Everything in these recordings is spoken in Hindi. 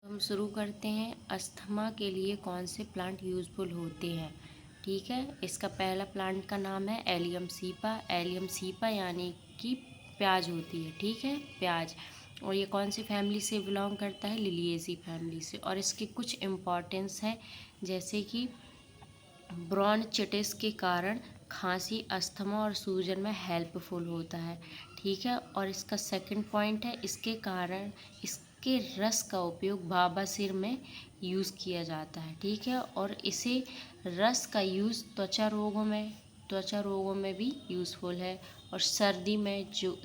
हम शुरू करते हैं। अस्थमा के लिए कौन से प्लांट यूज़फुल होते हैं। ठीक है, इसका पहला प्लांट का नाम है एलियम सीपा। एलियम सीपा यानी कि प्याज होती है। ठीक है, प्याज। और ये कौन सी फैमिली से बिलोंग करता है, लिलिएसी फैमिली से। और इसके कुछ इम्पॉर्टेंस है, जैसे कि ब्रोंचिटिस के कारण खांसी, अस्थमा और सूजन में हेल्पफुल होता है। ठीक है, और इसका सेकंड पॉइंट है, इसके कारण इसके रस का उपयोग बवासीर में यूज़ किया जाता है। ठीक है, और इसे रस का यूज़ त्वचा रोगों में भी यूज़फुल है। और सर्दी में जो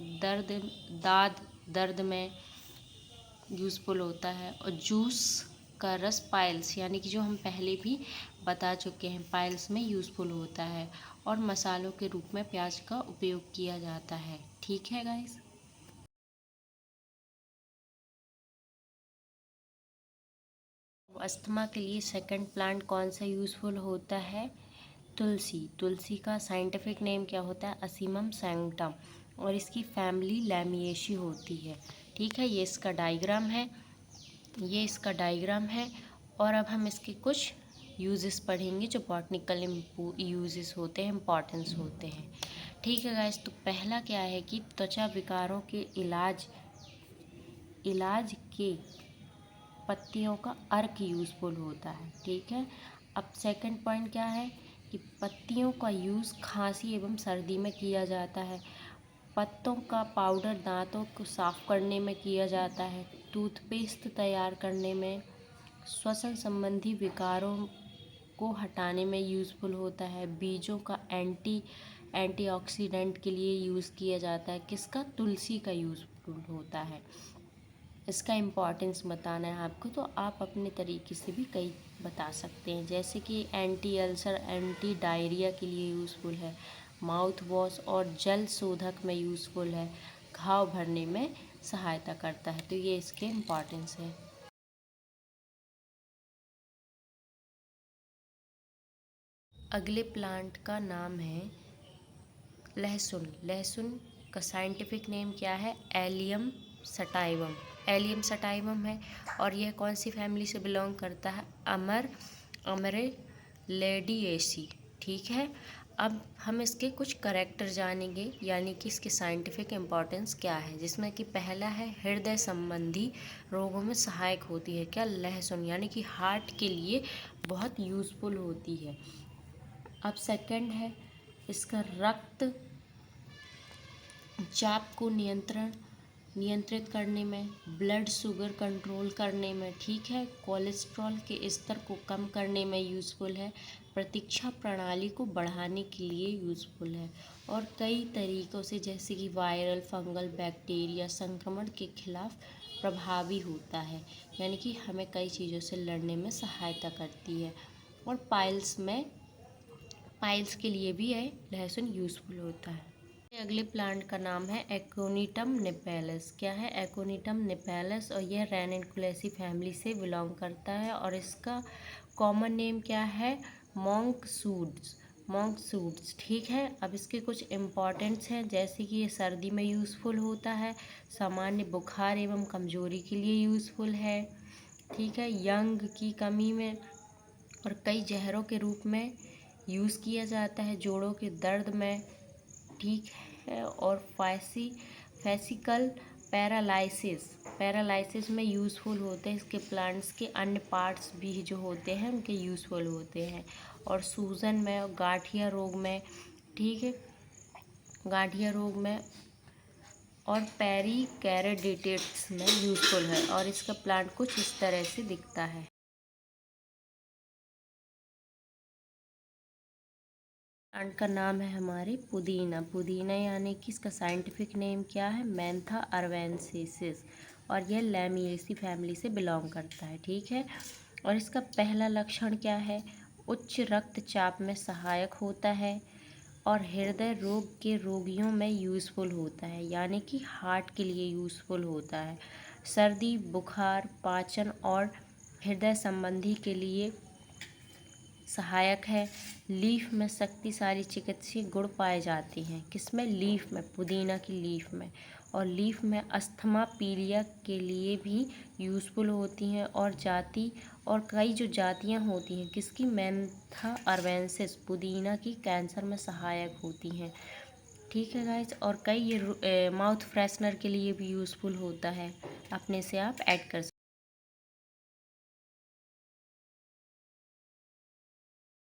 दर्द में यूज़फुल होता है। और जूस का रस पाइल्स यानी कि जो हम पहले भी बता चुके हैं, पाइल्स में यूज़फुल होता है। और मसालों के रूप में प्याज का उपयोग किया जाता है। ठीक है गाइस। अस्थमा के लिए सेकंड प्लांट कौन सा यूज़फुल होता है, तुलसी। तुलसी का साइंटिफिक नेम क्या होता है, असीमम सैंक्टम। और इसकी फैमिली लैमिएशी होती है। ठीक है, ये इसका डायग्राम है। और अब हम इसके कुछ यूजेस पढ़ेंगे जो बॉटनिकल यूजेस होते हैं, इम्पॉर्टेंस होते हैं। ठीक है गाइस, तो पहला क्या है कि त्वचा विकारों के इलाज के पत्तियों का अर्क यूज़फुल होता है। ठीक है, अब सेकंड पॉइंट क्या है कि पत्तियों का यूज़ खांसी एवं सर्दी में किया जाता है। पत्तों का पाउडर दांतों को साफ करने में किया जाता है। टूथपेस्ट तैयार करने में, श्वसन संबंधी विकारों को हटाने में यूज़फुल होता है। बीजों का एंटीऑक्सीडेंट के लिए यूज़ किया जाता है। किसका, तुलसी का यूज़फुल होता है। इसका इम्पॉर्टेंस बताना है आपको, तो आप अपने तरीके से भी कई बता सकते हैं, जैसे कि एंटी अल्सर, एंटी डायरिया के लिए यूज़फुल है। माउथ वॉश और जल शोधक में यूज़फुल है। घाव भरने में सहायता करता है। तो ये इसके इम्पॉर्टेंस है। अगले प्लांट का नाम है लहसुन। लहसुन का साइंटिफिक नेम क्या है, एलियम सटाइवम। एलियम सटाइवम है। और यह कौन सी फैमिली से बिलोंग करता है, अमरेलिडेएसी। ठीक है, अब हम इसके कुछ करेक्टर जानेंगे, यानी कि इसके साइंटिफिक इम्पॉर्टेंस क्या है, जिसमें कि पहला है हृदय संबंधी रोगों में सहायक होती है। क्या, लहसुन, यानी कि हार्ट के लिए बहुत यूज़फुल होती है। अब सेकंड है, इसका रक्त चाप को नियंत्रित करने में, ब्लड शुगर कंट्रोल करने में। ठीक है, कोलेस्ट्रॉल के स्तर को कम करने में यूज़फुल है। प्रतीक्षा प्रणाली को बढ़ाने के लिए यूज़फुल है। और कई तरीक़ों से, जैसे कि वायरल, फंगल, बैक्टीरिया संक्रमण के खिलाफ प्रभावी होता है, यानी कि हमें कई चीज़ों से लड़ने में सहायता करती है। और पाइल्स के लिए भी यह लहसुन यूज़फुल होता है। अगले प्लांट का नाम है एकोनिटम निपेलस। क्या है, एकोनिटम निपेलस। और यह रेनिकुलेसी फैमिली से बिलोंग करता है। और इसका कॉमन नेम क्या है, मॉन्कसूड्स। ठीक है, अब इसके कुछ इम्पॉर्टेंट्स हैं, जैसे कि ये सर्दी में यूज़फुल होता है। सामान्य बुखार एवं कमजोरी के लिए यूज़फुल है। ठीक है, यंग की कमी में और कई जहरों के रूप में यूज़ किया जाता है, जोड़ों के दर्द में। ठीक है, और फैसिकल पैरालाइसिस में यूज़फुल होते हैं। इसके प्लांट्स के अन्य पार्ट्स भी जो होते हैं उनके यूज़फुल होते हैं। और सूजन में और गांठिया रोग में। ठीक है, गांठिया रोग में और पेरिकैर्डिटिस में यूज़फुल है। और इसका प्लांट कुछ इस तरह से दिखता है। प्लांट का नाम है हमारे पुदीना। पुदीना यानी कि इसका साइंटिफिक नेम क्या है, मैंथा अरवेंसिस। और यह लैमिएसी फैमिली से बिलोंग करता है। ठीक है, और इसका पहला लक्षण क्या है, उच्च रक्तचाप में सहायक होता है। और हृदय रोग के रोगियों में यूज़फुल होता है, यानी कि हार्ट के लिए यूज़फुल होता है। सर्दी, बुखार, पाचन और हृदय संबंधी के लिए सहायक है। लीफ में शक्तिशाली चिकित्सीय गुण पाए जाते हैं। किसमें, लीफ में, पुदीना की लीफ में। और लीफ में अस्थमा पीलिया के लिए भी यूज़फुल होती हैं। और कई जो जातियाँ होती हैं किसकी, मेंथा अरवेंसिस पुदीना की, कैंसर में सहायक होती हैं। ठीक है गाइस, और कई ये माउथ फ्रेशनर के लिए भी यूज़फुल होता है, अपने से आप ऐड कर सकते हैं।